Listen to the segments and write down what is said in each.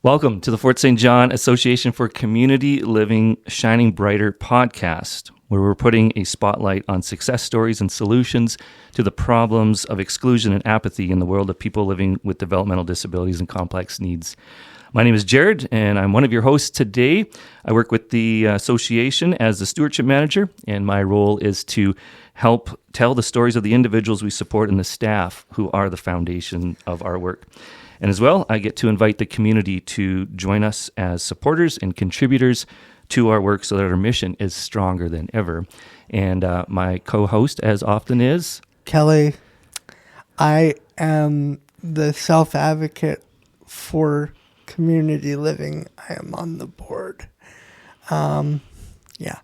Welcome to the Fort St. John Association for Community Living Shining Brighter podcast, where we're putting a spotlight on success stories and solutions to the problems of exclusion and apathy in the world of people living with developmental disabilities and complex needs. My name is Jared, and I'm one of your hosts today. I work with the association as the stewardship manager, and my role is to help tell the stories of the individuals we support and the staff who are the foundation of our work. And as well, I get to invite the community to join us as supporters and contributors to our work so that our mission is stronger than ever. And my co-host, as often, is... Kelly. I am the self-advocate for community living. I am on the board. Yeah.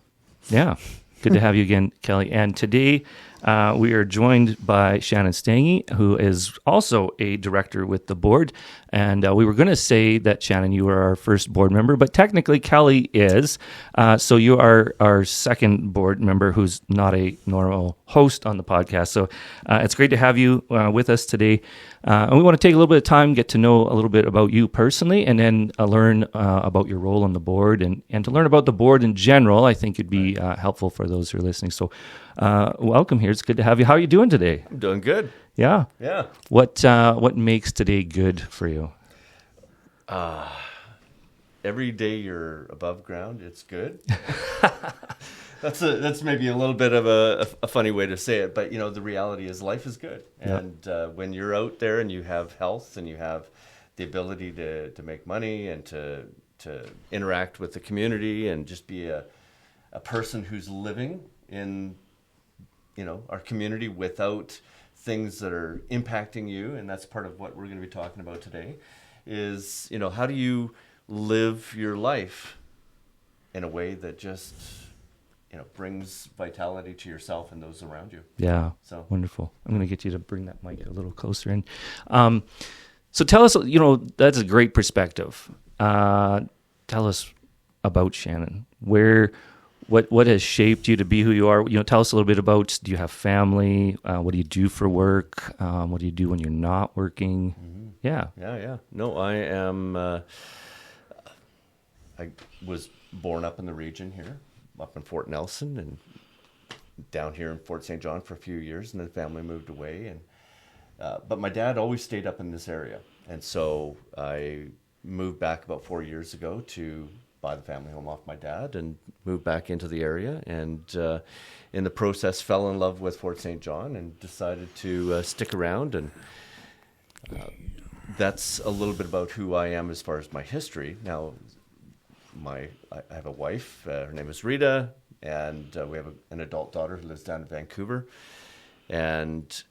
Good to have you again, Kelly. And today we are joined by Shannon Stange, who is also a director with the board. And we were going to say that, Shannon, you are our first board member, but technically Kelly is. So you are our second board member who's not a normal host on the podcast. So it's great to have you with us today. And we want to take a little bit of time, get to know a little bit about you personally, and then learn about your role on the board. And to learn about the board in general, I think it'd be helpful for those who are listening. So welcome here. It's good to have you. How are you doing today? I'm doing good. Yeah. Yeah. What makes today good for you? Every day you're above ground, it's good. That's maybe a little bit of a funny way to say it, but the reality is life is good. And when you're out there and you have health and you have the ability to make money and to interact with the community and just be a person who's living in our community without things that are impacting you, and that's part of what we're going to be talking about today, is how do you live your life in a way that just brings vitality to yourself and those around you. Yeah, so wonderful. I'm going to get you to bring that mic a little closer in. So tell us, that's a great perspective. Tell us about Shannon. What has shaped you to be who you are? Tell us a little bit about, do you have family? What do you do for work? What do you do when you're not working? Mm-hmm. Yeah. No, I am, I was born up in the region here, up in Fort Nelson, and down here in Fort St. John for a few years, and then the family moved away. And but my dad always stayed up in this area. And so I moved back about 4 years ago to buy the family home off my dad and moved back into the area, and in the process fell in love with Fort St. John and decided to stick around. And that's a little bit about who I am as far as my history. Now, I have a wife, her name is Rita, and we have an adult daughter who lives down in Vancouver, and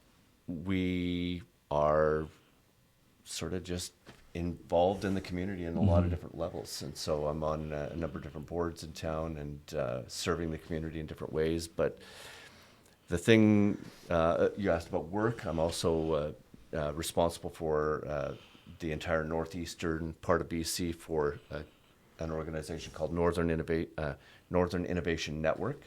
we are sort of just involved in the community in a lot of different levels. And so I'm on a number of different boards in town and serving the community in different ways. But the thing you asked about work, I'm also responsible for the entire northeastern part of BC for an organization called Northern Innovation Network.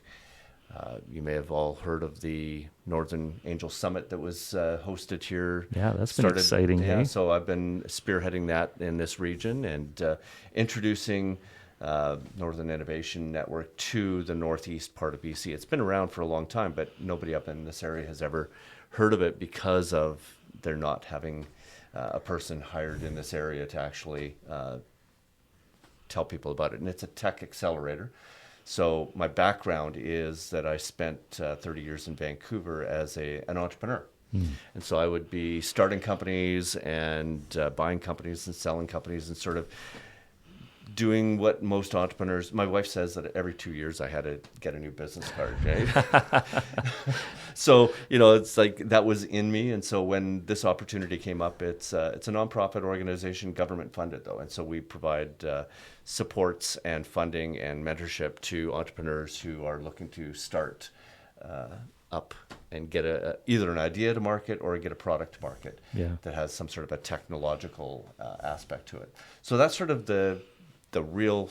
You may have all heard of the Northern Angel Summit that was hosted here. Yeah, that's been exciting. Yeah, hey? So I've been spearheading that in this region and introducing Northern Innovation Network to the northeast part of BC. It's been around for a long time, but nobody up in this area has ever heard of it because of they're not having a person hired in this area to actually tell people about it. And it's a tech accelerator. So my background is that I spent 30 years in Vancouver as an entrepreneur. And so I would be starting companies and buying companies and selling companies and sort of doing what most entrepreneurs, my wife says that every 2 years I had to get a new business card, right? So, it's like that was in me. And so when this opportunity came up, it's a nonprofit organization, government funded though. And so we provide supports and funding and mentorship to entrepreneurs who are looking to start up and get either an idea to market or get a product to market that has some sort of a technological aspect to it. So that's sort of the real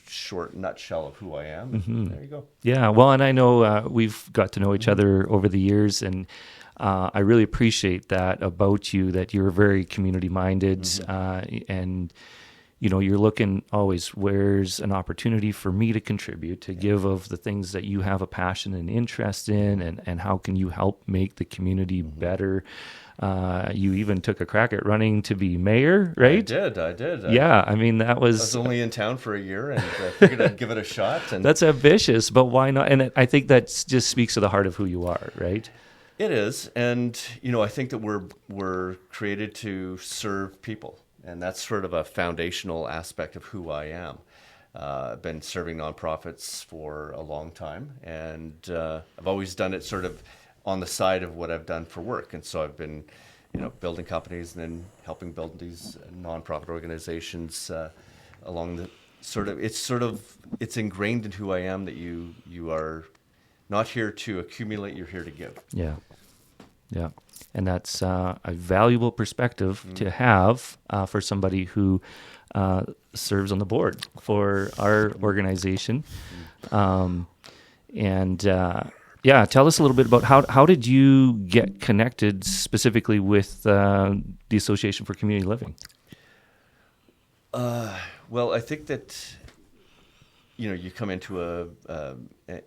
short nutshell of who I am. Mm-hmm. There you go. Yeah, well, and I know we've got to know each other over the years, and I really appreciate that about you, that you're very community-minded, and you're looking always, where's an opportunity for me to contribute, to give of the things that you have a passion and interest in, and how can you help make the community better. You even took a crack at running to be mayor, right? I did. Yeah, I mean, that was... I was only in town for a year, and I figured I'd give it a shot. And that's ambitious, but why not? And I think that just speaks to the heart of who you are, right? It is, and I think that we're created to serve people, and that's sort of a foundational aspect of who I am. I've been serving nonprofits for a long time, and I've always done it sort of on the side of what I've done for work. And so I've been, building companies and then helping build these nonprofit organizations along the it's ingrained in who I am, that you are not here to accumulate, you're here to give. Yeah. Yeah. And that's a valuable perspective to have for somebody who serves on the board for our organization. Yeah, tell us a little bit about how did you get connected specifically with the Association for Community Living? Well, I think that you come into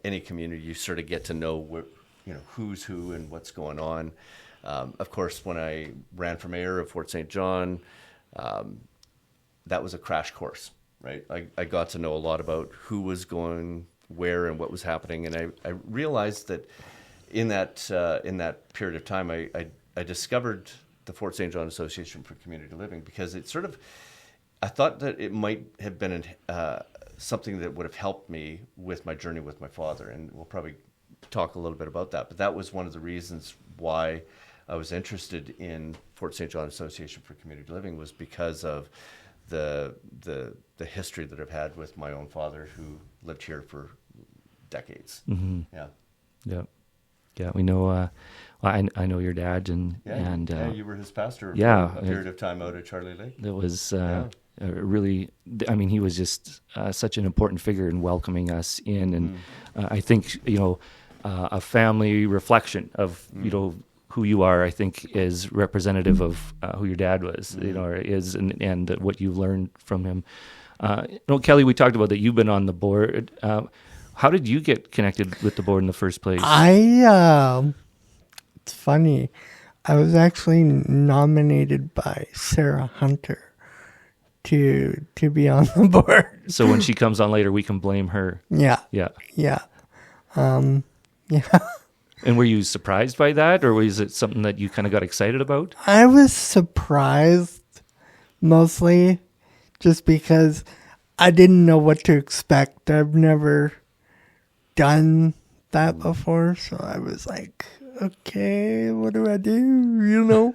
any community, you sort of get to know who's who and what's going on. Of course, when I ran for mayor of Fort St. John, that was a crash course, right? I got to know a lot about who was going where and what was happening, and I realized that in that period of time, I discovered the Fort St. John Association for Community Living, because it sort of, I thought that it might have been something that would have helped me with my journey with my father, and we'll probably talk a little bit about that. But that was one of the reasons why I was interested in Fort St. John Association for Community Living, was because of the history that I've had with my own father, who lived here for decades. Mm-hmm. Yeah. We know. I know your dad, and you were his pastor for a period of time out at Charlie Lake. It was really. I mean, he was just such an important figure in welcoming us in, and I think a family reflection of who you are, I think, is representative of who your dad was, is, and what you've learned from him. Kelly, we talked about that you've been on the board. How did you get connected with the board in the first place? It's funny. I was actually nominated by Sarah Hunter to be on the board. So when she comes on later, we can blame her. Yeah. Yeah. Yeah. And were you surprised by that, or was it something that you kind of got excited about? I was surprised, mostly just because I didn't know what to expect. I've never done that before, so I was like, okay, what do I do?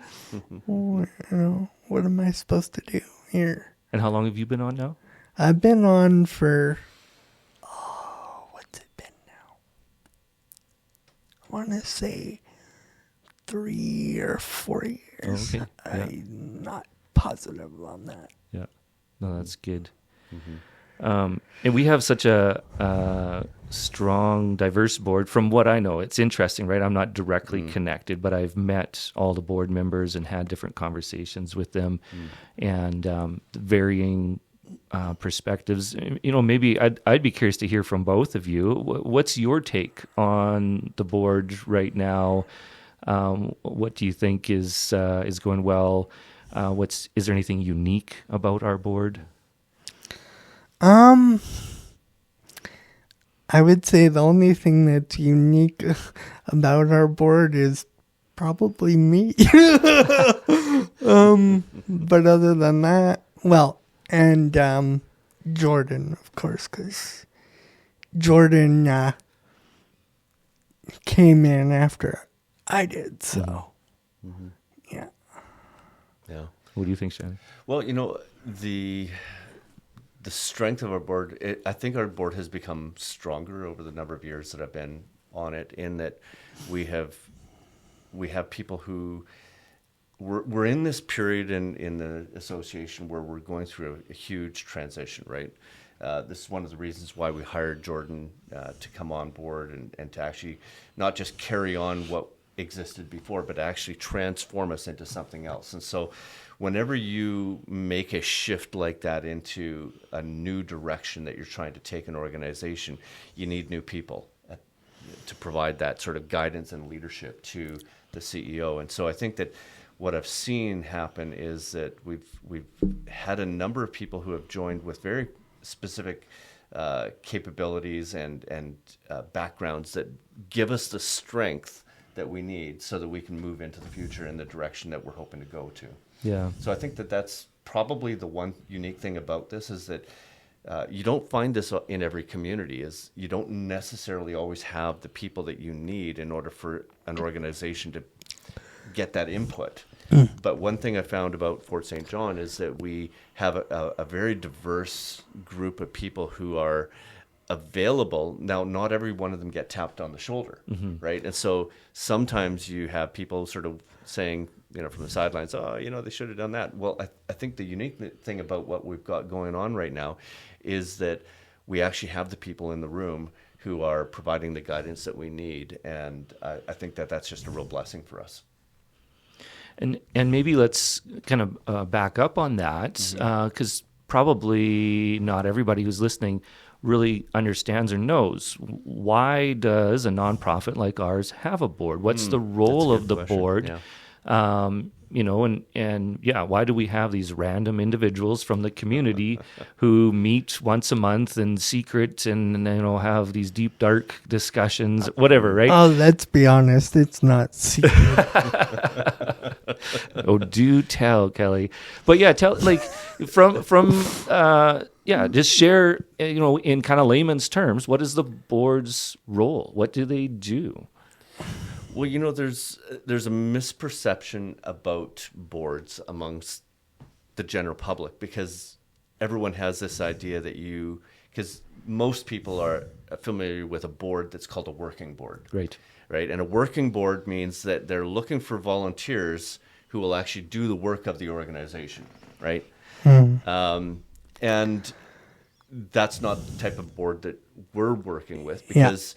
What am I supposed to do here? And how long have you been on now? I've been on for, what's it been now? I want to say 3 or 4 years. Okay. Yeah. I'm not positive on that. Yeah. No, that's good. Mm-hmm. And we have such a strong, diverse board. From what I know, it's interesting, right? I'm not directly connected, but I've met all the board members and had different conversations with them, and varying perspectives. Maybe I'd be curious to hear from both of you. What's your take on the board right now? What do you think is going well? Is there anything unique about our board? I would say the only thing that's unique about our board is probably me. But other than that, and Jordan, of course, because Jordan came in after I did, so yeah. What do you think, Shannon? Well, the strength of our board, I think our board has become stronger over the number of years that I've been on it, in that we have people who we're in this period in the association where we're going through a huge transition, right? This is one of the reasons why we hired Jordan to come on board and to actually not just carry on what existed before, but actually transform us into something else. And so whenever you make a shift like that into a new direction that you're trying to take an organization, you need new people to provide that sort of guidance and leadership to the CEO. And so I think that what I've seen happen is that we've had a number of people who have joined with very specific capabilities and backgrounds that give us the strength that we need so that we can move into the future in the direction that we're hoping to go to. Yeah. So I think that that's probably the one unique thing about this, is that you don't find this in every community. Is you don't necessarily always have the people that you need in order for an organization to get that input. But one thing I found about Fort St. John is that we have a very diverse group of people who are available. Now, not every one of them get tapped on the shoulder, right? And so sometimes you have people sort of saying, from the sidelines, they should have done that. Well, I think the unique thing about what we've got going on right now is that we actually have the people in the room who are providing the guidance that we need. And I think that that's just a real blessing for us. And maybe let's kind of back up on that, because probably not everybody who's listening really understands or knows, why does a nonprofit like ours have a board? What's the role of the board? Yeah. Why do we have these random individuals from the community who meet once a month in secret and have these deep, dark discussions, whatever, right? Oh, let's be honest, it's not secret. Oh, do tell, Kelly. But yeah, tell just share, in kind of layman's terms, what is the board's role? What do they do? Well, there's a misperception about boards amongst the general public, because everyone has this idea that because most people are familiar with a board that's called a working board. Right. And a working board means that they're looking for volunteers who will actually do the work of the organization, right? And that's not the type of board that we're working with, because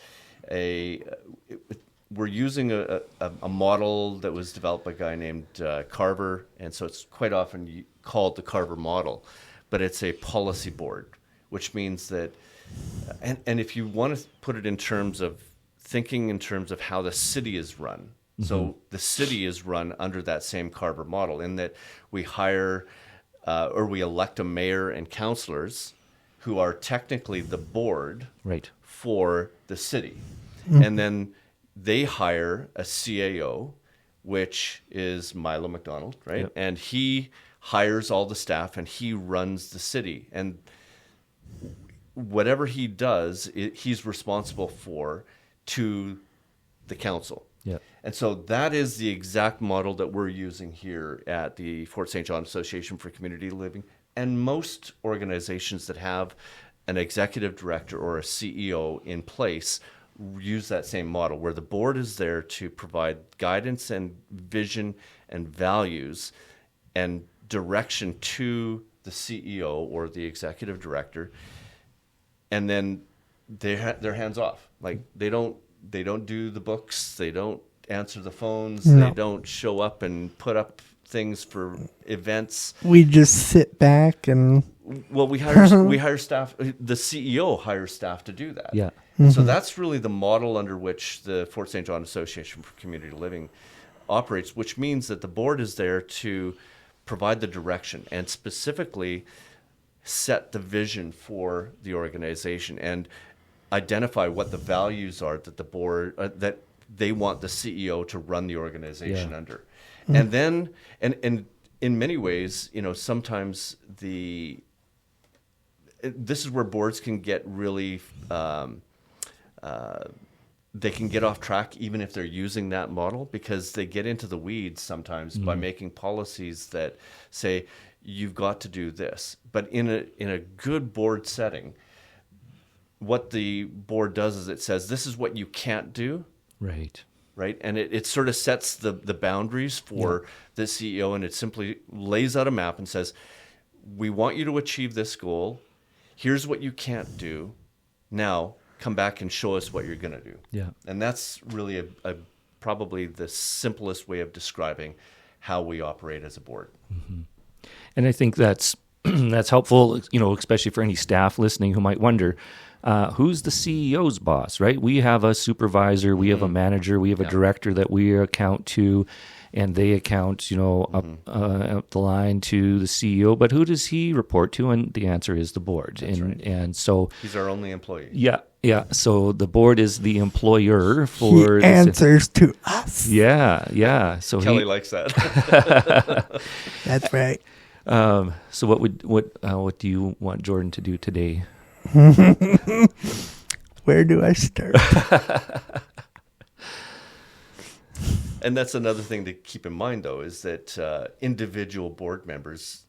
we're using a model that was developed by a guy named Carver, and so it's quite often called the Carver model, but it's a policy board, which means that, and if you want to put it in terms of thinking in terms of how the city is run, so the city is run under that same Carver model, in that we hire or we elect a mayor and councilors who are technically the board for the city, and then they hire a CAO, which is Milo McDonald, right? Yep. And he hires all the staff and he runs the city. And whatever he does, he's responsible for to the council. Yep. And so that is the exact model that we're using here at the Fort St. John Association for Community Living. And most organizations that have an executive director or a CEO in place use that same model, where the board is there to provide guidance and vision and values and direction to the CEO or the executive director, and then they're hands off. Like they don't do the books, they don't answer the phones, they don't show up and put up things for events. We just sit back and we hire staff. The CEO hires staff to do that. Yeah. So that's really the model under which the Fort St. John Association for Community Living operates, which means that the board is there to provide the direction and specifically set the vision for the organization and identify what the values are that the board that they want the CEO to run the organization under. And then and in many ways, sometimes this is where boards can get really they can get off track even if they're using that model, because they get into the weeds sometimes by making policies that say you've got to do this. But in a good board setting, what the board does is it says this is what you can't do. Right. And it sort of sets the boundaries for the CEO, and it simply lays out a map and says, we want you to achieve this goal. Here's what you can't do. Now come back and show us what you're going to do. Yeah. And that's really probably the simplest way of describing how we operate as a board. And I think that's that's helpful, especially for any staff listening who might wonder, who's the CEO's boss, right? We have a supervisor, we have a manager, we have a director that we account to, and they account, up the line to the CEO. But who does he report to? And the answer is the board. That's right. And so he's our only employee. Yeah. So the board is the employer for. He answers to us. Yeah. So Kelly likes that. That's right. So what do you want Jordan to do today? Where do I start? And that's another thing to keep in mind, though, is that individual board members,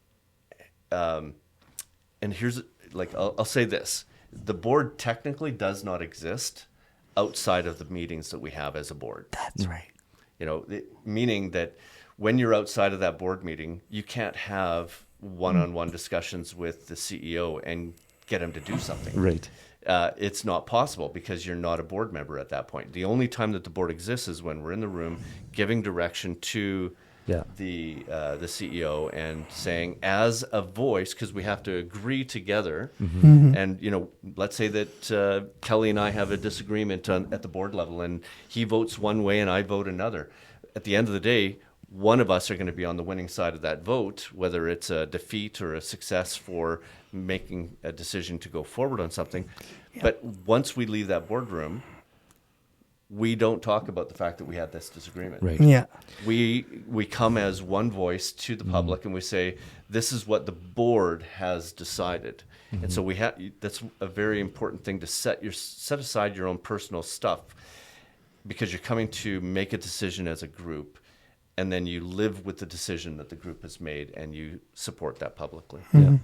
and here's, I'll say this, the board technically does not exist outside of the meetings that we have as a board. That's right. Meaning that when you're outside of that board meeting, you can't have one-on-one discussions with the CEO and get him to do something. Right. It's not possible because you're not a board member at that point. The only time that the board exists is when we're in the room giving direction to the CEO and saying as a voice, because we have to agree together. Mm-hmm. And let's say that Kelly and I have a disagreement at the board level, and he votes one way and I vote another. At the end of the day, one of us are going to be on the winning side of that vote, whether it's a defeat or a success for making a decision to go forward on something. Yeah. But once we leave that boardroom, we don't talk about the fact that we had this disagreement. Right. Yeah. We come as one voice to the public, and we say, this is what the board has decided. And so that's a very important thing to set aside your own personal stuff, because you're coming to make a decision as a group. And then you live with the decision that the group has made, and you support that publicly. Yeah.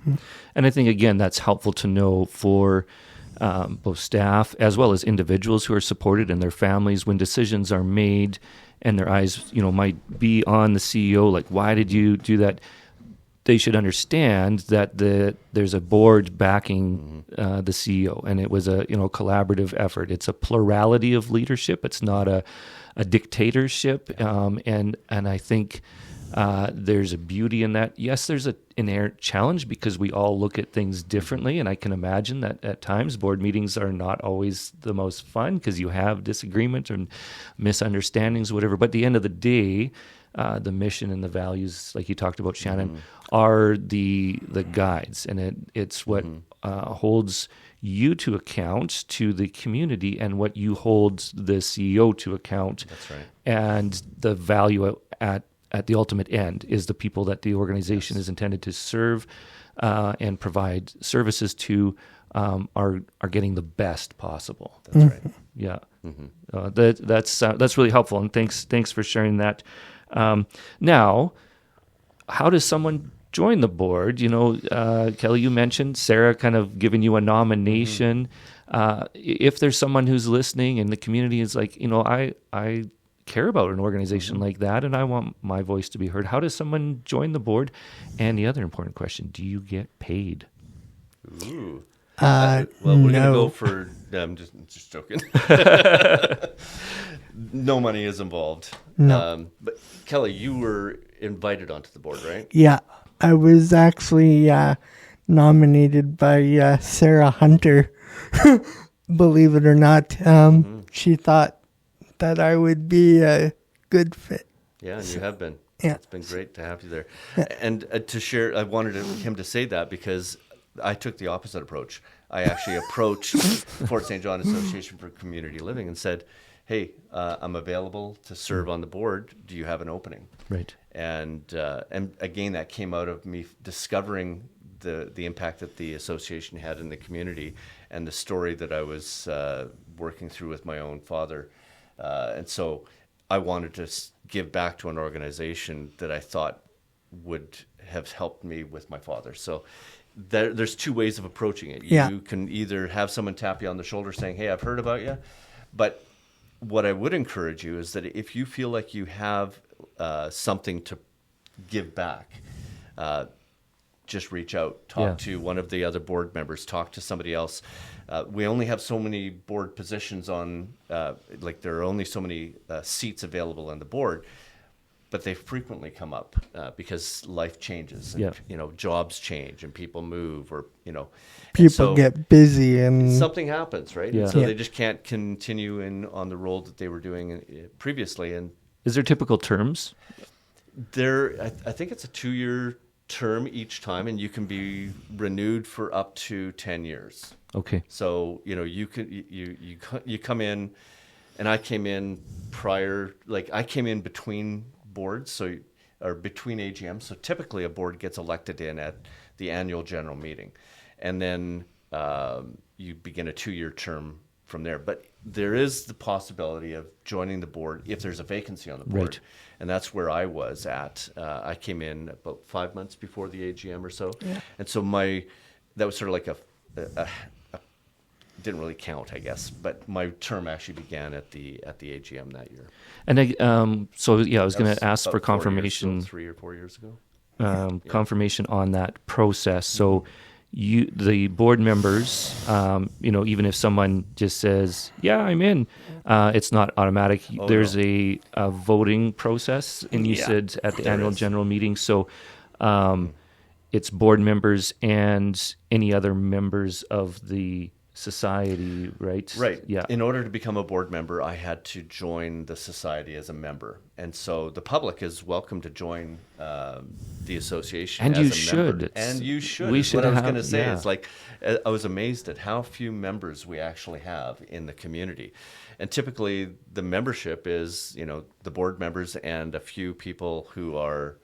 And I think, again, that's helpful to know for both staff as well as individuals who are supported and their families when decisions are made and their eyes, might be on the CEO, like, why did you do that? They should understand that there's a board backing the CEO, and it was a collaborative effort. It's a plurality of leadership. It's not a dictatorship, and I think there's a beauty in that. Yes, there's an inherent challenge because we all look at things differently, and I can imagine that at times board meetings are not always the most fun because you have disagreement and misunderstandings, whatever. But at the end of the day, the mission and the values, like you talked about, Shannon, are the guides, and it's what holds you to account to the community and what you hold the CEO to account. That's right. And the value at the ultimate end is the people that the organization is intended to serve and provide services to are getting the best possible. That's right. Yeah. That's really helpful, and thanks for sharing that. Now, how does someone join the board? Kelly, you mentioned Sarah kind of giving you a nomination. If there's someone who's listening and the community is like, I care about an organization like that and I want my voice to be heard, how does someone join the board? And the other important question, do you get paid? Ooh. Well, we're going to no. go for, I'm just joking. No money is involved. No. But Kelly, you were invited onto the board, right? Yeah. I was actually nominated by Sarah Hunter. Believe it or not, she thought that I would be a good fit. Yeah, and you have been. Yeah. It's been great to have you there. And to share, I wanted him to say that because I took the opposite approach. I actually approached Fort St. John Association for Community Living and said, hey, I'm available to serve on the board. Do you have an opening? Right. And again, that came out of me discovering the impact that the association had in the community and the story that I was working through with my own father. And so I wanted to give back to an organization that I thought would have helped me with my father. So there's two ways of approaching it. Yeah. You can either have someone tap you on the shoulder saying, hey, I've heard about you. But what I would encourage you is that if you feel like you have something to give back, just reach out, talk to one of the other board members, talk to somebody else. We only have so many board positions on, there are only so many seats available on the board. but they frequently come up because life changes, and, Yeah. jobs change and people move, or and People so get busy and something happens, right? Yeah. And so Yeah. they just can't continue on the role that they were doing previously. And Is there typical terms? I think it's a 2-year term each time, and you can be renewed for up to 10 years. Okay. So you come in, and I came in prior, like I came in between boards, or between AGMs. So typically a board gets elected in at the annual general meeting, and then you begin a 2-year term from there. But there is the possibility of joining the board if there's a vacancy on the board. Right. And that's where I was at. I came in about 5 months before the AGM or so. Yeah. And so that was sort of like a didn't really count, I guess, but my term actually began at the AGM that year. And I was going to ask About for 4 years confirmation. ago, 3 or 4 years ago. Confirmation on that process. So the board members, even if someone just says, yeah, I'm in, it's not automatic. Oh, There's no. a voting process, and you Yeah, said at the there annual is. general meeting. So it's board members and any other members of the society, right? Right. Yeah. In order to become a board member, I had to join the society as a member. And so the public is welcome to join the association And as you a should. member. It's- And you should. we is should what I was have- going to say. yeah. It's like, I was amazed at how few members we actually have in the community. And typically the membership is, the board members and a few people who are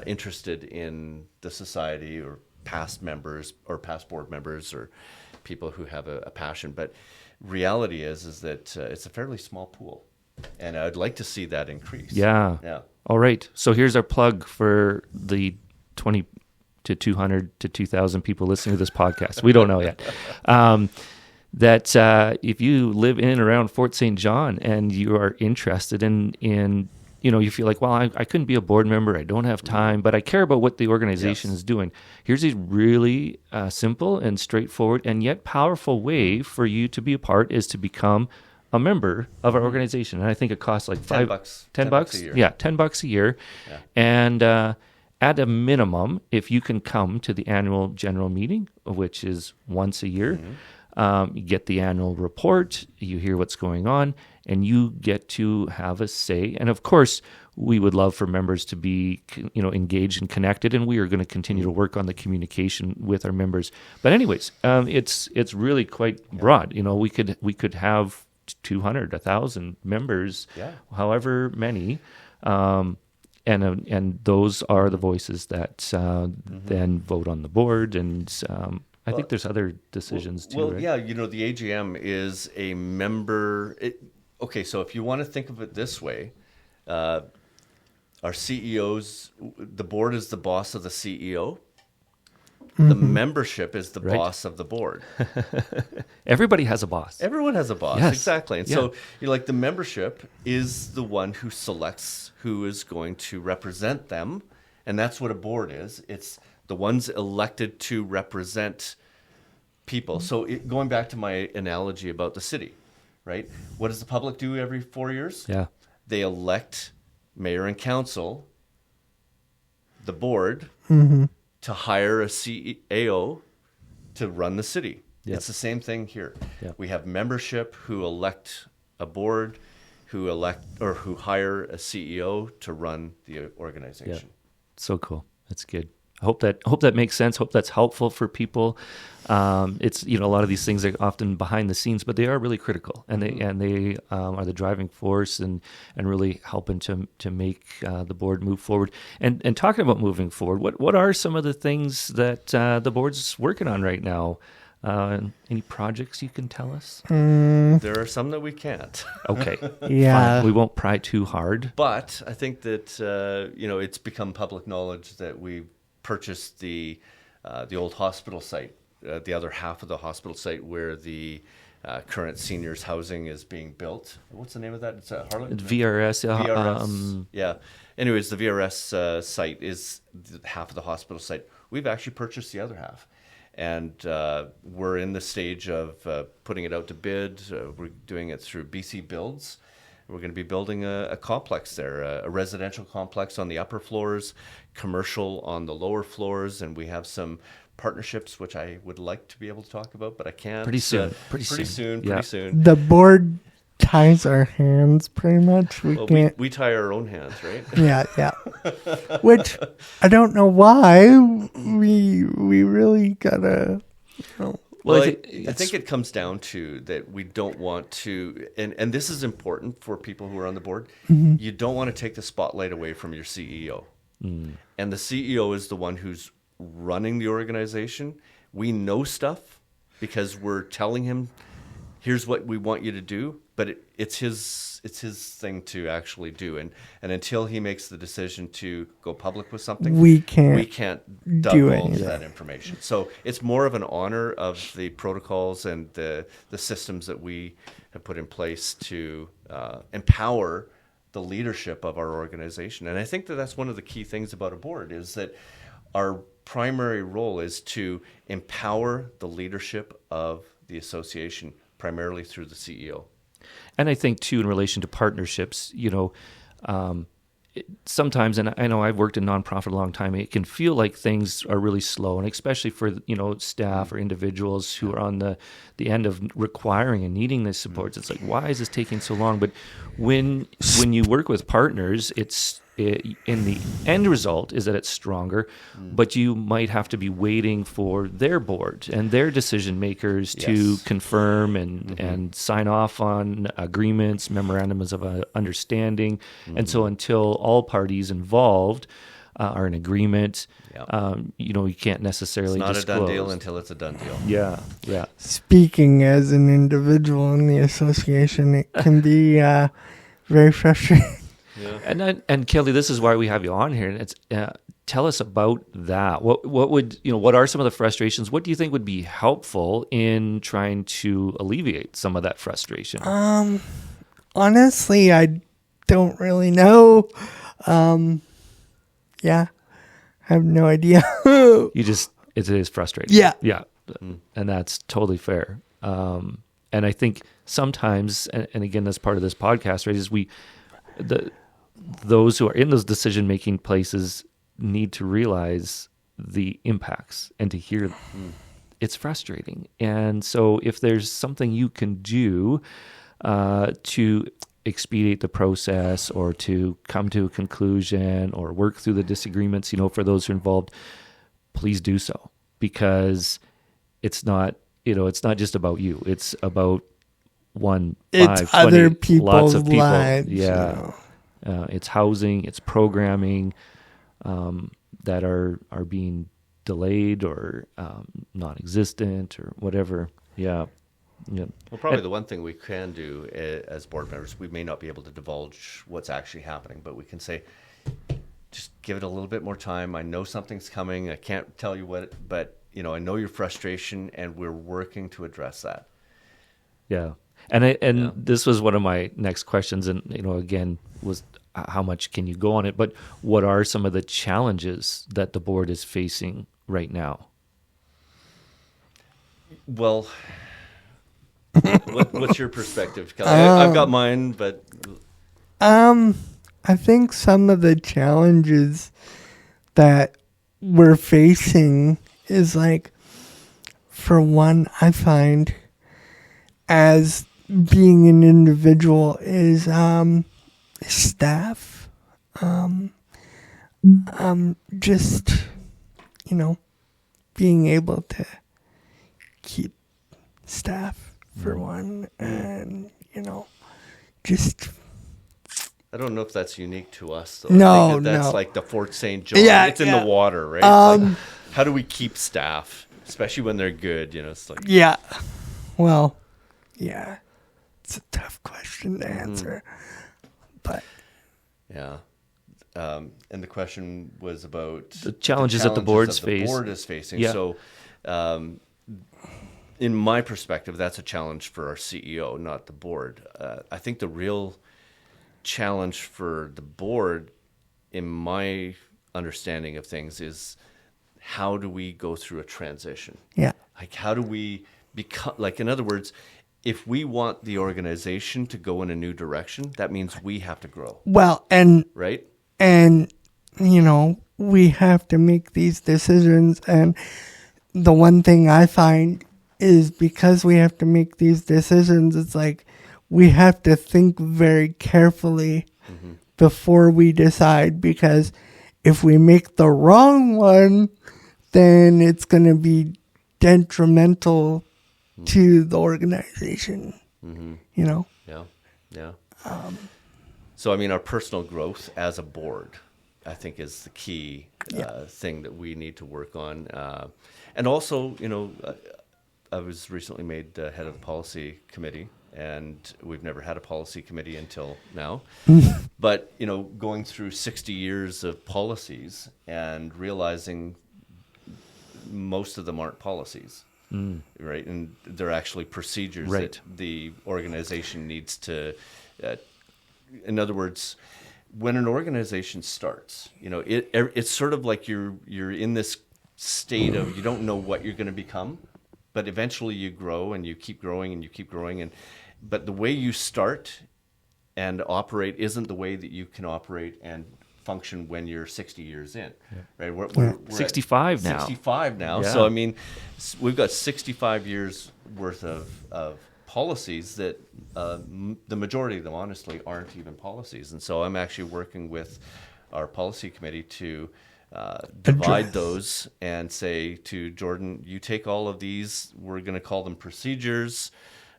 interested in the society, or past members or past board members, or people who have a passion. But reality is that it's a fairly small pool, and I'd like to see that increase. Yeah. Yeah. All right. So here's our plug for the 20 to 200 to 2,000 people listening to this podcast. We don't know yet. That if you live in and around Fort St. John and you are interested in you feel like, well, I couldn't be a board member. I don't have time, but I care about what the organization Yes. is doing. Here's a really simple and straightforward and yet powerful way for you to be a part is to become a member of our organization. And I think it costs like $10. $10 $10 a year. Yeah, $10 a year. Yeah. And at a minimum, if you can come to the annual general meeting, which is once a year, you get the annual report, you hear what's going on, and you get to have a say. And of course, we would love for members to be, engaged and connected, and we are going to continue to work on the communication with our members. But anyways, it's really quite broad. We could have 200, 1,000 members, Yeah. however many. And those are the voices that then vote on the board, and I think there's other decisions too. Well, right? yeah, the AGM is a member. Okay, so if you want to think of it this way, our CEOs, the board is the boss of the CEO. The membership is the Right. boss of the board. Everybody has a boss. Everyone has a boss, Yes. exactly. And Yeah. so, the membership is the one who selects who is going to represent them, and that's what a board is. It's the ones elected to represent people. So, going back to my analogy about the city, right? What does the public do every 4 years? Yeah. They elect mayor and council, the board, to hire a CEO to run the city. Yep. It's the same thing here. Yep. We have membership who elect a board, who hire a CEO to run the organization. So cool. That's good. I hope that makes sense. Hope that's helpful for people. It's a lot of these things are often behind the scenes, but they are really critical, and they are the driving force and really helping to make the board move forward. And talking about moving forward, what are some of the things that the board's working on right now? Any projects you can tell us? There are some that we can't. Okay. Yeah. Fine. We won't pry too hard. But I think that it's become public knowledge that we purchased the old hospital site, the other half of the hospital site where the current seniors housing is being built. What's the name of that? It's Harlan? VRS. VRS. Yeah. Anyways, the VRS site is half of the hospital site. We've actually purchased the other half. And we're in the stage of putting it out to bid. We're doing it through BC Builds. We're going to be building a complex there, a residential complex on the upper floors, commercial on the lower floors, and we have some partnerships which I would like to be able to talk about, but I can't. Pretty soon. Pretty soon. The board ties our hands pretty much. We can't. We tie our own hands, right? Yeah. Which I don't know why we really gotta. Well, I think it comes down to that we don't want to, and this is important for people who are on the board. Mm-hmm. You don't want to take the spotlight away from your CEO. And the CEO is the one who's running the organization. We know stuff because we're telling him, here's what we want you to do, but it's his thing to actually do. And until he makes the decision to go public with something, we can't divulge that information. So it's more of an honor of the protocols and the systems that we have put in place to empower the leadership of our organization. And I think that that's one of the key things about a board is that our primary role is to empower the leadership of the association, primarily through the CEO. And I think, too, in relation to partnerships, sometimes, and I know I've worked in nonprofit a long time, it can feel like things are really slow, and especially for, staff or individuals who are on the end of requiring and needing this support. It's like, why is this taking so long? But when you work with partners, in the end result is that it's stronger, but you might have to be waiting for their board and their decision makers to confirm and sign off on agreements, memorandums of understanding. And so until all parties involved are in agreement, you can't necessarily disclose. It's not a done deal until it's a done deal. Yeah. Speaking as an individual in the association, it can be very frustrating. Yeah. And Kelly, this is why we have you on here. And it's tell us about that. What are some of the frustrations? What do you think would be helpful in trying to alleviate some of that frustration? Honestly, I don't really know. I have no idea. It is frustrating. Yeah. And that's totally fair. And I think sometimes, and again, that's part of this podcast, right, is those who are in those decision-making places need to realize the impacts and to hear it's frustrating. And so if there's something you can do to expedite the process or to come to a conclusion or work through the disagreements, for those who are involved, please do so, because it's not just about you. It's about 1, 5, it's 20, other people's lots of people. lives. Yeah. It's housing, it's programming that are being delayed or non-existent or whatever. Yeah. Well, probably the one thing we can do as board members, we may not be able to divulge what's actually happening, but we can say, just give it a little bit more time. I know something's coming. I can't tell you what, but I know your frustration, and we're working to address that. Yeah. And this was one of my next questions, and again, was how much can you go on it? But what are some of the challenges that the board is facing right now? Well, what's your perspective, Kelly? I've got mine, but I think some of the challenges that we're facing is for one, I find as being an individual is staff. Just being able to keep staff for one, and just. I don't know if that's unique to us, though. No, I think that's like the Fort St. John. It's in the water, right? How do we keep staff, especially when they're good? It's like Well, yeah, it's a tough question to answer, but and the question was about the challenges that the boards face. The board is facing. Yeah. So, in my perspective, that's a challenge for our CEO, not the board. I think the real challenge for the board, in my understanding of things, is how do we go through a transition? Yeah. How do we become, in other words, if we want the organization to go in a new direction, that means we have to grow, Well, and right? we have to make these decisions. And the one thing I find is because we have to make these decisions, it's like we have to think very carefully before we decide, because if we make the wrong one, then it's going to be detrimental to the organization, Yeah. So, I mean, our personal growth as a board, I think, is the key thing that we need to work on. And also, I was recently made head of the policy committee, and we've never had a policy committee until now. But, going through 60 years of policies and realizing most of them aren't policies. Right, and they're actually procedures that the organization needs to. In other words, when an organization starts, it's sort of like you're in this state of you don't know what you're going to become, but eventually you grow and you keep growing and you keep growing, but the way you start and operate isn't the way that you can operate and function when you're 60 years in, right? We're 65 now. 65 now. Yeah. So, I mean, we've got 65 years worth of policies that the majority of them, honestly, aren't even policies. And so I'm actually working with our policy committee to divide those and say to Jordan, you take all of these, we're going to call them procedures.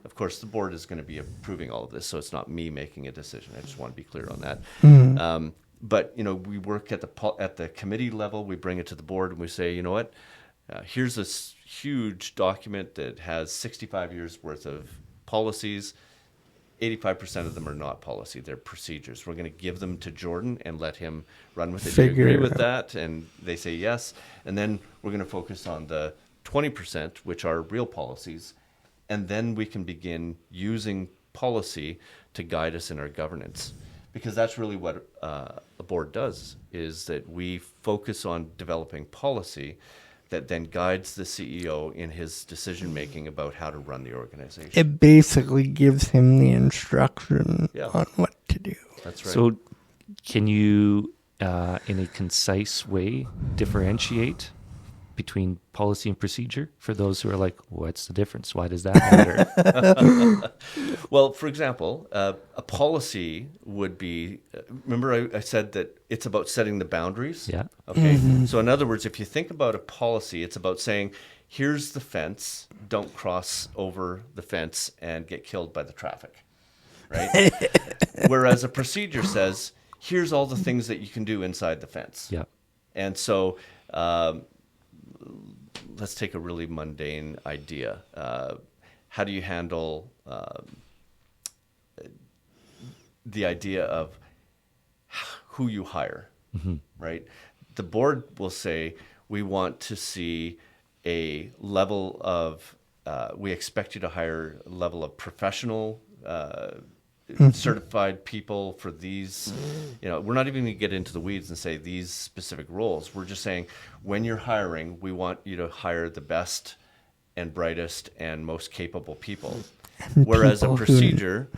Of course, the board is going to be approving all of this, so it's not me making a decision. I just want to be clear on that. But we work at the committee level. We bring it to the board, and we say, you know what? Here's this huge document that has 65 years worth of policies. 85% of them are not policy; they're procedures. We're going to give them to Jordan and let him run with it. Do you agree with that? And they say yes. And then we're going to focus on the 20%, which are real policies, and then we can begin using policy to guide us in our governance. Because that's really what a board does, is that we focus on developing policy that then guides the CEO in his decision-making about how to run the organization. It basically gives him the instruction on what to do. That's right. So can you, in a concise way, differentiate between policy and procedure for those who are like, what's the difference? Why does that matter? Well, for example, a policy would be, remember I said that it's about setting the boundaries? Yeah. Okay. So in other words, if you think about a policy, it's about saying, here's the fence, don't cross over the fence and get killed by the traffic, right? Whereas a procedure says, here's all the things that you can do inside the fence. Yeah. And so let's take a really mundane idea. How do you handle the idea of who you hire, right? The board will say, we want to see a level of, we expect you to hire a level of professional certified people for these, we're not even going to get into the weeds and say these specific roles. We're just saying when you're hiring, we want you to hire the best and brightest and most capable people. Whereas a procedure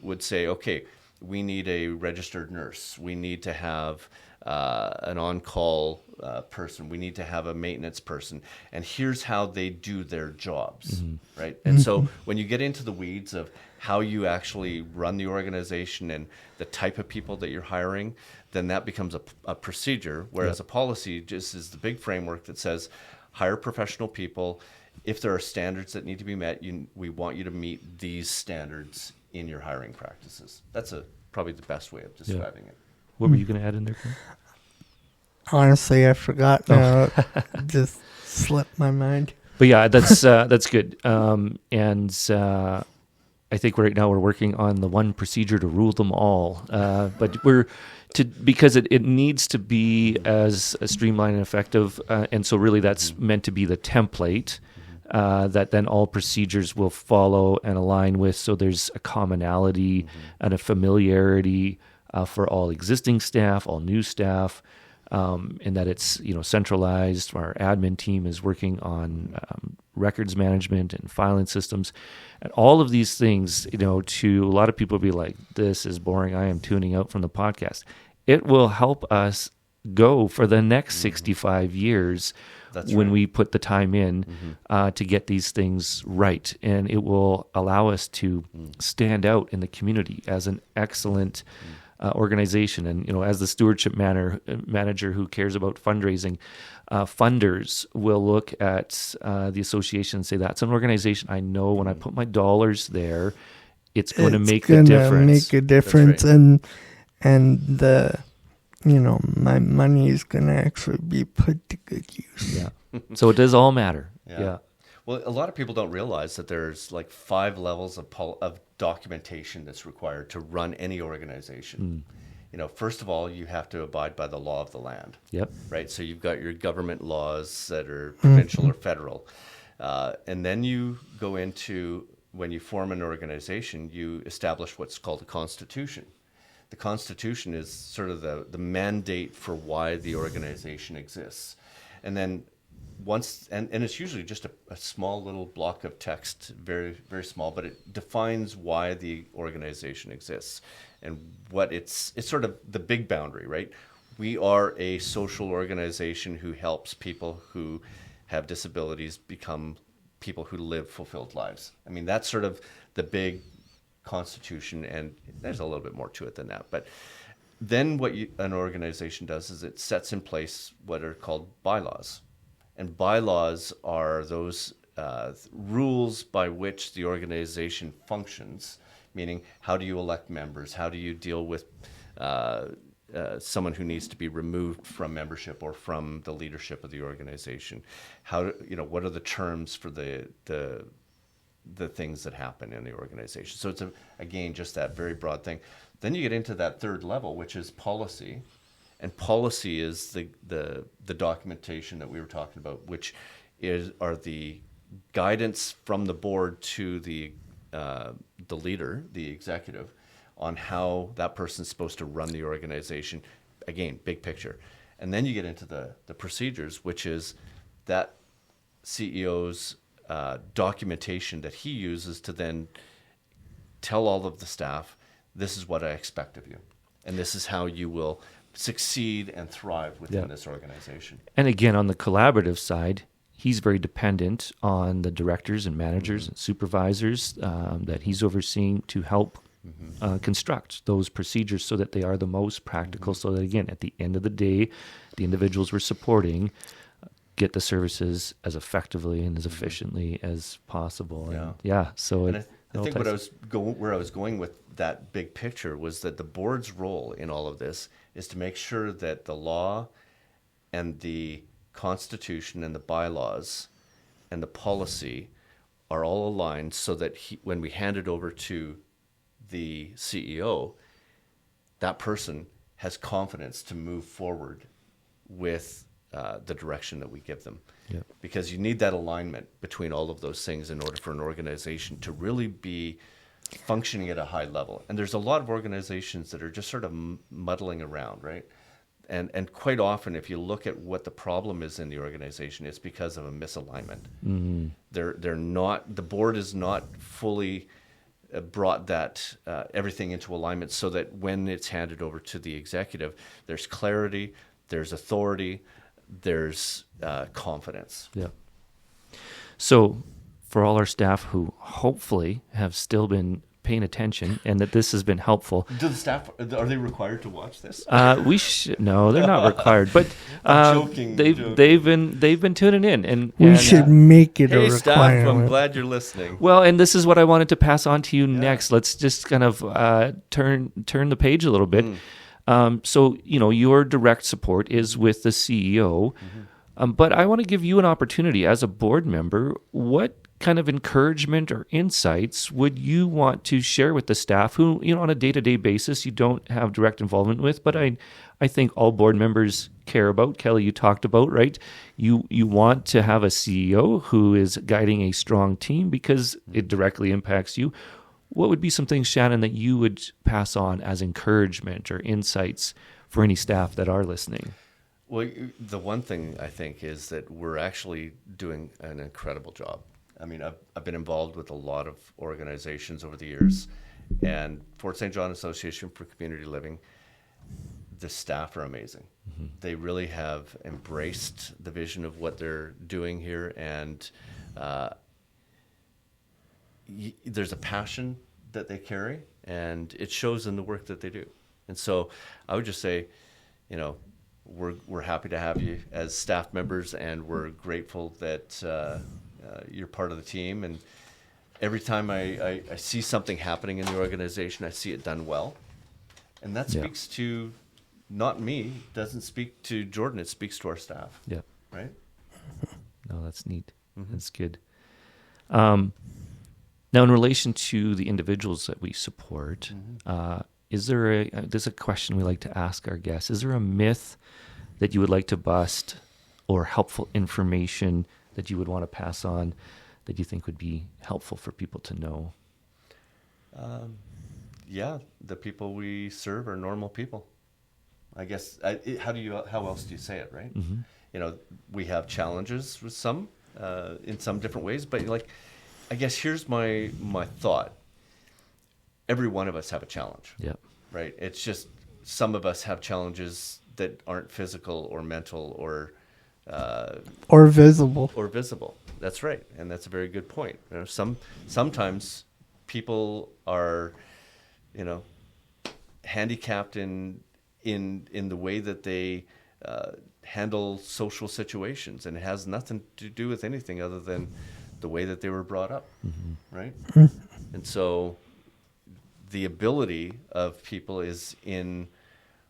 would say, okay, we need a registered nurse. We need to have an on-call person. We need to have a maintenance person. And here's how they do their jobs, right? And so when you get into the weeds of how you actually run the organization and the type of people that you're hiring, then that becomes a procedure, whereas a policy just is the big framework that says hire professional people. If there are standards that need to be met, we want you to meet these standards in your hiring practices. That's probably the best way of describing it. What were you going to add in there, Ken? Honestly, I forgot now. Just slipped my mind. But yeah, that's good. I think right now we're working on the one procedure to rule them all. But because it needs to be as streamlined and effective, and so really that's meant to be the template that then all procedures will follow and align with. So there's a commonality and a familiarity for all existing staff, all new staff, and that it's centralized. Our admin team is working on records management and filing systems, and all of these things, to a lot of people be like, this is boring, I am tuning out from the podcast. It will help us go for the next 65 years. That's when right. we put the time in to get these things right. And it will allow us to stand out in the community as an excellent organization. And, as the stewardship manager who cares about fundraising, funders will look at the association and say, that's an organization I know when I put my dollars there, it's going to make a difference. Make a difference. Right. And the... my money is going to actually be put to good use. Yeah. So it does all matter. Yeah. Well, a lot of people don't realize that there's like 5 levels of documentation that's required to run any organization. First of all, you have to abide by the law of the land. Yep. Right. So you've got your government laws that are provincial or federal. And then you go into, when you form an organization, you establish what's called a constitution. The Constitution is sort of the mandate for why the organization exists. And then and it's usually just a small little block of text, very, very small, but it defines why the organization exists and what it's sort of the big boundary, right? We are a social organization who helps people who have disabilities become people who live fulfilled lives. I mean, that's sort of the big constitution, and there's a little bit more to it than that. But then what an organization does is it sets in place what are called bylaws. And bylaws are those rules by which the organization functions, meaning how do you elect members? How do you deal with someone who needs to be removed from membership or from the leadership of the organization? What are the terms for the things that happen in the organization? So it's again just that very broad thing. Then you get into that third level, which is policy, and policy is the documentation that we were talking about, which are the guidance from the board to the leader, the executive, on how that person's supposed to run the organization. Again, big picture. And then you get into the procedures, which is that CEO's documentation that he uses to then tell all of the staff, this is what I expect of you, and this is how you will succeed and thrive within this organization. And again, on the collaborative side, he's very dependent on the directors and managers and supervisors that he's overseeing to help construct those procedures so that they are the most practical, so that, again, at the end of the day, the individuals we're supporting get the services as effectively and as efficiently as possible. So and I think where I was going with that big picture was that the board's role in all of this is to make sure that the law and the constitution and the bylaws and the policy are all aligned, so that when we hand it over to the CEO, that person has confidence to move forward with the direction that we give them. Yep. Because you need that alignment between all of those things in order for an organization to really be functioning at a high level. And there's a lot of organizations that are just sort of muddling around, right? And quite often, if you look at what the problem is in the organization, it's because of a misalignment. Mm-hmm. They're not, the board is not fully brought that everything into alignment, so that when it's handed over to the executive, there's clarity, there's authority, there's confidence. Yeah. So for all our staff who hopefully have still been paying attention and that this has been helpful. Do the staff, are they required to watch this? No, they're not required, but joking. They've been tuning in, and we should make it a hey, requirement. staff, I'm glad you're listening. Well, and this is what I wanted to pass on to you next. Let's just kind of turn the page a little bit. So, your direct support is with the CEO, but I want to give you an opportunity as a board member. What kind of encouragement or insights would you want to share with the staff who, on a day-to-day basis, you don't have direct involvement with, but I think all board members care about? Kelly, you talked about, right? You want to have a CEO who is guiding a strong team because it directly impacts you. What would be some things, Shannon, that you would pass on as encouragement or insights for any staff that are listening? Well, the one thing I think is that we're actually doing an incredible job. I mean, I've been involved with a lot of organizations over the years, and Fort St. John Association for Community Living, the staff are amazing. Mm-hmm. They really have embraced the vision of what they're doing here, and there's a passion that they carry, and it shows in the work that they do. And so I would just say, you know, we're happy to have you as staff members, and we're grateful that you're part of the team. And every time I see something happening in the organization, I see it done well. And that speaks to not me, doesn't speak to Jordan, it speaks to our staff. Yeah. Right? No, that's neat. Mm-hmm. That's good. Now, in relation to the individuals that we support, Mm-hmm. There's a question we like to ask our guests. Is there a myth that you would like to bust, or helpful information that you would want to pass on that you think would be helpful for people to know? Yeah, the people we serve are normal people. I guess, how else do you say it, right? Mm-hmm. You know, we have challenges with some, in some different ways, but like, I guess here's my thought. Every one of us have a challenge. Yeah. Right? It's just some of us have challenges that aren't physical or mental or visible. Or visible. That's right. And that's a very good point. You know, sometimes people are, you know, handicapped in the way that they handle social situations, and it has nothing to do with anything other than the way that they were brought up. Mm-hmm. Right? And so the ability of people is in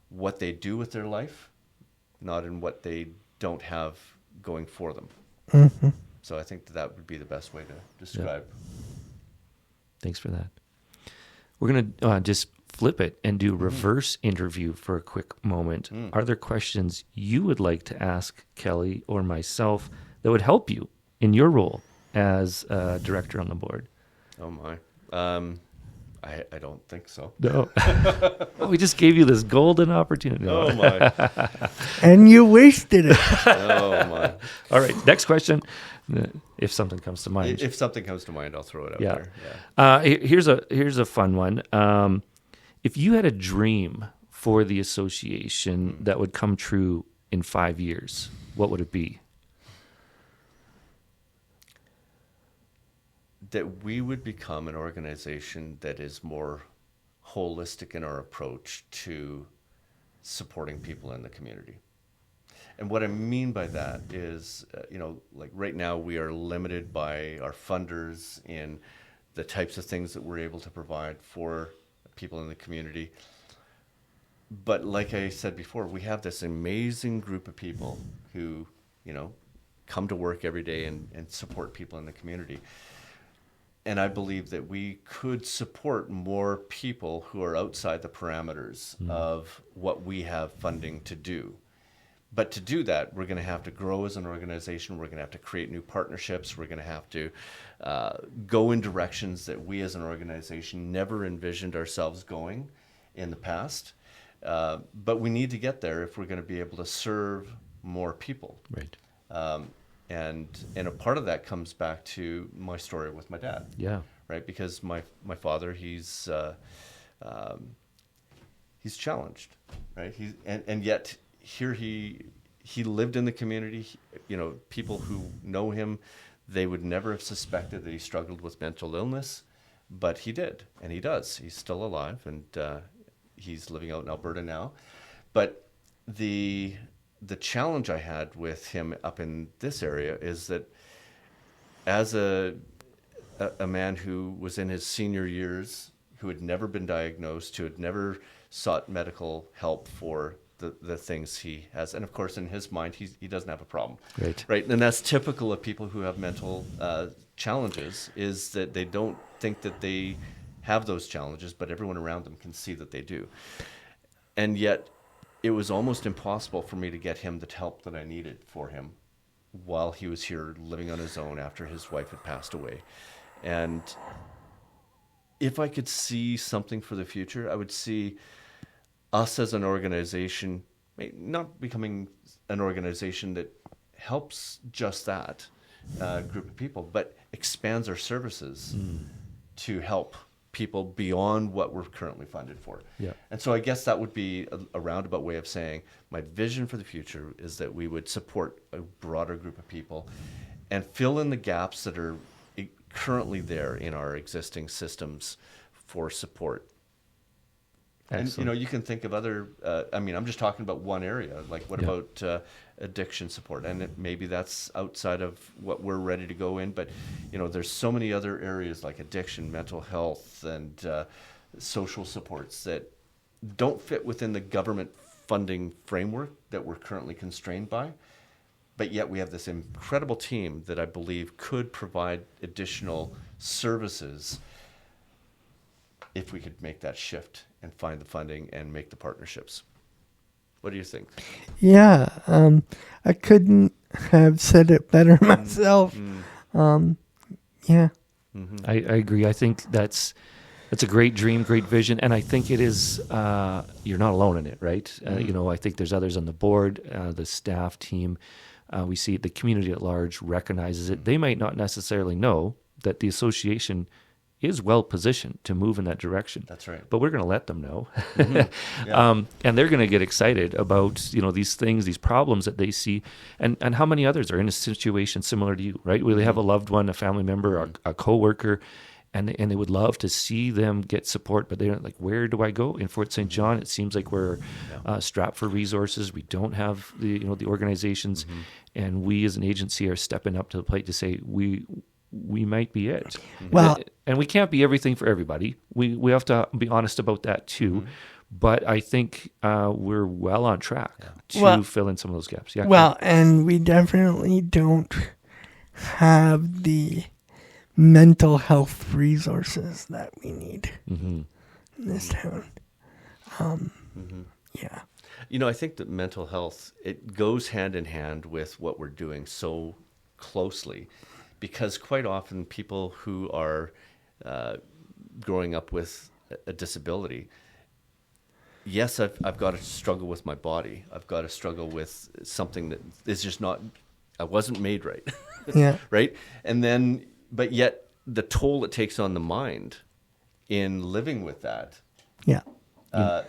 what they do with their life, not in what they don't have going for them. Mm-hmm. So I think that would be the best way to describe. Thanks for that. We're going to just flip it and do reverse interview for a quick moment. Are there questions you would like to ask Kelly or myself that would help you in your role as director on the board? Oh my. I don't think so. No. We just gave you this golden opportunity. Oh my. And you wasted it. Oh my. All right. Next question. If something comes to mind. If something comes to mind, I'll throw it out there. Yeah. Here's a fun one. If you had a dream for the association that would come true in 5 years, what would it be? That we would become an organization that is more holistic in our approach to supporting people in the community. And what I mean by that is, like right now we are limited by our funders in the types of things that we're able to provide for people in the community. But like I said before, we have this amazing group of people who, come to work every day and support people in the community. And I believe that we could support more people who are outside the parameters of what we have funding to do. But to do that, we're going to have to grow as an organization. We're going to have to create new partnerships. We're going to have to go in directions that we as an organization never envisioned ourselves going in the past. But we need to get there if we're going to be able to serve more people. Right. And a part of that comes back to my story with my dad. Yeah. Right, because my father, he's challenged, right? And yet here he lived in the community. People who know him, they would never have suspected that he struggled with mental illness, but he did, and he does. He's still alive, and he's living out in Alberta now. But the challenge I had with him up in this area is that as a man who was in his senior years, who had never been diagnosed, who had never sought medical help for the things he has. And of course, in his mind, he doesn't have a problem. Right. And that's typical of people who have mental challenges, is that they don't think that they have those challenges, but everyone around them can see that they do. And yet, it was almost impossible for me to get him the help that I needed for him while he was here living on his own after his wife had passed away. And if I could see something for the future, I would see us as an organization not becoming an organization that helps just that group of people, but expands our services to help people beyond what we're currently funded for. Yeah. And so I guess that would be a roundabout way of saying my vision for the future is that we would support a broader group of people and fill in the gaps that are currently there in our existing systems for support. Excellent. And, you can think of other, I'm just talking about one area, like what about addiction support? And maybe that's outside of what we're ready to go in, but, there's so many other areas like addiction, mental health, and social supports that don't fit within the government funding framework that we're currently constrained by. But yet we have this incredible team that I believe could provide additional services if we could make that shift and find the funding and make the partnerships. What do you think? Yeah, I couldn't have said it better myself. Yeah. Mm-hmm. I agree. I think that's a great dream, great vision, and I think it is. You're not alone in it, right? I think there's others on the board, the staff team. We see the community at large recognizes it. They might not necessarily know that the association is well positioned to move in that direction. That's right. But we're going to let them know. Mm-hmm. Yeah. And they're going to get excited about, these things, these problems that they see, and how many others are in a situation similar to you, right? Where they have a loved one, a family member, a coworker, and they would love to see them get support, but they're like, where do I go? In Fort St. John, it seems like we're strapped for resources. We don't have the organizations, and we as an agency are stepping up to the plate to say we might be it. Well, and we can't be everything for everybody. We have to be honest about that too. But I think we're well on track to fill in some of those gaps. Yeah. Well, and we definitely don't have the mental health resources that we need in this town. Yeah. I think that mental health, it goes hand in hand with what we're doing so closely, because quite often people who are growing up with a disability, yes, I've got to struggle with my body. I've got to struggle with something that is just not, I wasn't made right. Yeah. Right? And then, but yet the toll it takes on the mind in living with that. Yeah.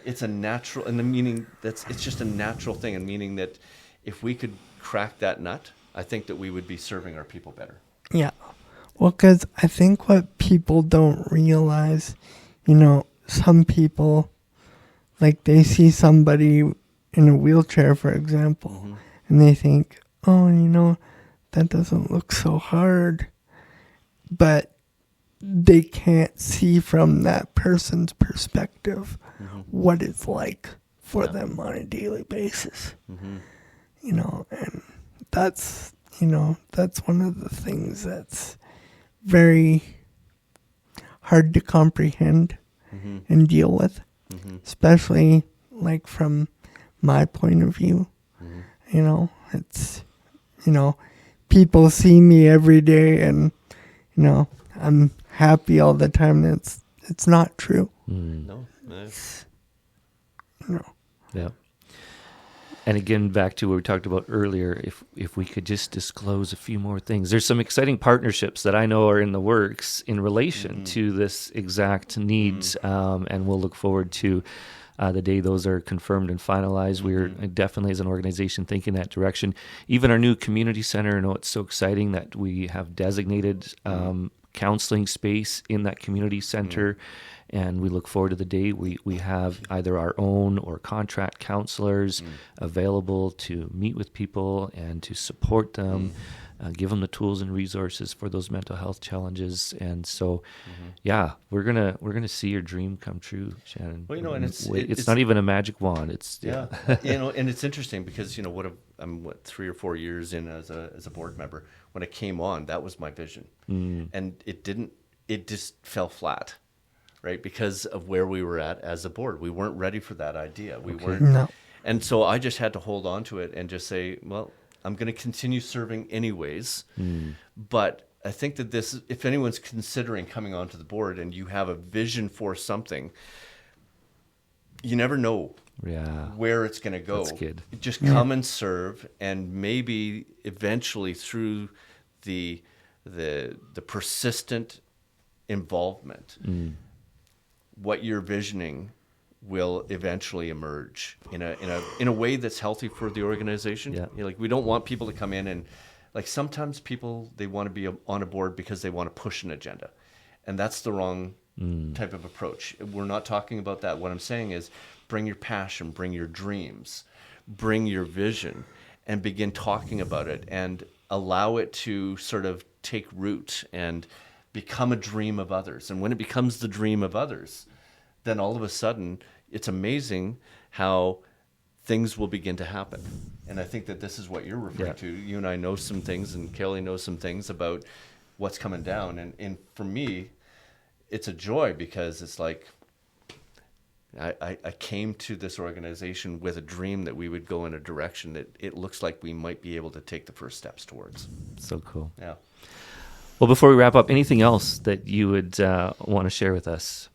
It's a natural, and the meaning it's just a natural thing, and meaning that if we could crack that nut, I think that we would be serving our people better. Yeah. Well, because I think what people don't realize, some people, like they see somebody in a wheelchair, for example, and they think, oh, that doesn't look so hard. But they can't see from that person's perspective what it's like for them on a daily basis. And that's one of the things that's very hard to comprehend and deal with, especially like from my point of view. It's, people see me every day and, I'm happy all the time. It's not true. No. No. Yeah. And again, back to what we talked about earlier, if we could just disclose a few more things. There's some exciting partnerships that I know are in the works in relation to this exact needs, and we'll look forward to the day those are confirmed and finalized. We're definitely, as an organization, thinking that direction. Even our new community center, it's so exciting that we have designated counseling space in that community center. And we look forward to the day we have either our own or contract counselors available to meet with people and to support them, give them the tools and resources for those mental health challenges. And so, we're gonna see your dream come true, Shannon. Well, and it's not even a magic wand. It's and it's interesting because I'm 3 or 4 years in as a board member. When I came on, that was my vision, and it just fell flat. Right, because of where we were at as a board, we weren't ready for that idea. We weren't, No. And so I just had to hold on to it and just say, well, I'm going to continue serving anyways. But I think that if anyone's considering coming onto the board and you have a vision for something, you never know where it's going to go. That's good. Just come and serve, and maybe eventually through the persistent involvement, what you're visioning will eventually emerge in a way that's healthy for the organization. Yeah. You know, like, we don't want people to come in and, like, sometimes people, they want to be on a board because they want to push an agenda, and that's the wrong type of approach. We're not talking about that. What I'm saying is, bring your passion, bring your dreams, bring your vision, and begin talking about it, and allow it to sort of take root and become a dream of others. And when it becomes the dream of others, then all of a sudden it's amazing how things will begin to happen. And I think that this is what you're referring to. You and I know some things, and Kelly knows some things about what's coming down. And for me, it's a joy, because it's like, I came to this organization with a dream that we would go in a direction that it looks like we might be able to take the first steps towards. So cool. Yeah. Well, before we wrap up, anything else that you would want to share with us?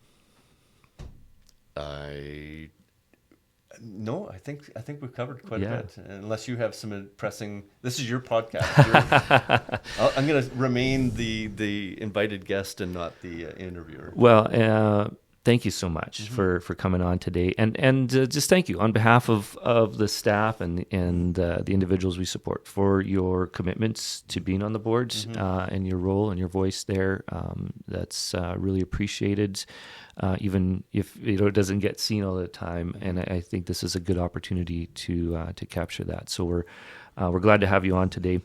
No, I think we've covered quite Yeah. a bit. Unless you have some pressing. This is your podcast. I'm going to remain the invited guest and not the interviewer. Well, thank you so much for coming on today, and just thank you on behalf of the staff and the individuals we support for your commitments to being on the board and your role and your voice there. That's really appreciated, even if it doesn't get seen all the time. And I think this is a good opportunity to capture that. So we're glad to have you on today.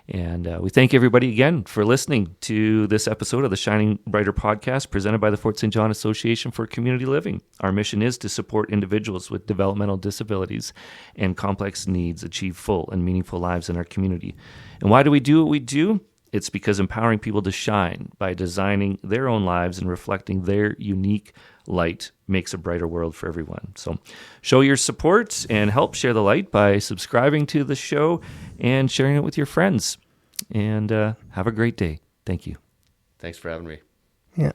And we thank everybody again for listening to this episode of the Shining Brighter podcast presented by the Fort St. John Association for Community Living. Our mission is to support individuals with developmental disabilities and complex needs achieve full and meaningful lives in our community. And why do we do what we do? It's because empowering people to shine by designing their own lives and reflecting their unique light makes a brighter world for everyone. So show your support and help share the light by subscribing to the show and sharing it with your friends. And have a great day. Thank you. Thanks for having me. Yeah.